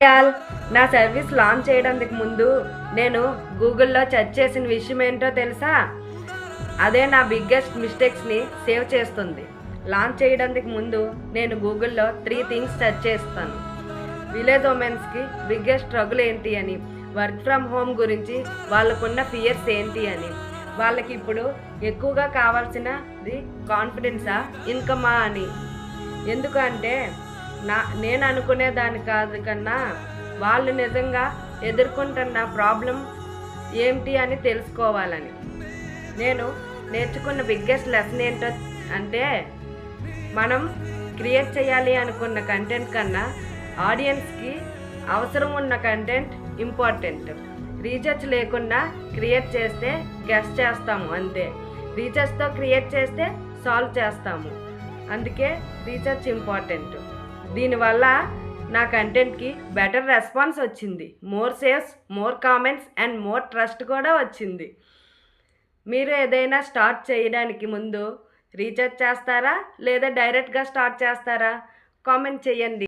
All నా service launch చేయడానికి ముందు నేను గూగుల్లో సెర్చ్ చేసిన విషయం ఏంటో తెలుసా? అదే నా బిగ్గెస్ట్ మిస్టేక్స్ని సేవ్ చేస్తుంది. లాంచ్ చేయడానికి ముందు నేను గూగుల్లో 3 థింగ్స్ సెర్చ్ చేస్తాను. విలేజ్ ఉమెన్స్కి బిగ్గెస్ట్ స్ట్రగుల్ ఏంటి అని, వర్క్ ఫ్రమ్ హోమ్ గురించి వాళ్ళకున్న ఫియర్స్ ఏంటి అని, వాళ్ళకి ఇప్పుడు ఎక్కువగా కావాల్సినది కాన్ఫిడెన్సా ఇన్కమా అని. ఎందుకంటే నేను అనుకునే దాని కాదు కన్నా వాళ్ళు నిజంగా ఎదుర్కొంటున్న ప్రాబ్లం ఏమిటి అని తెలుసుకోవాలని. నేను నేర్చుకున్న బిగ్గెస్ట్ లెసన్ ఏంటో అంటే, మనం క్రియేట్ చేయాలి అనుకున్న కంటెంట్ కన్నా ఆడియన్స్కి అవసరం ఉన్న కంటెంట్ ఇంపార్టెంట్. రీసెర్చ్ లేకుండా క్రియేట్ చేస్తే గెస్ చేస్తాము అంతే, రీసెర్చ్తో క్రియేట్ చేస్తే సాల్వ్ చేస్తాము. అందుకే రీసెర్చ్ ఇంపార్టెంట్. దీనివల్ల నా కంటెంట్కి బెటర్ రెస్పాన్స్ వచ్చింది, more saves, more comments and more trust కూడా వచ్చింది. మీరు ఏదైనా స్టార్ట్ చేయడానికి ముందు రీసెర్చ్ చేస్తారా లేదా డైరెక్ట్గా స్టార్ట్ చేస్తారా? కామెంట్ చేయండి.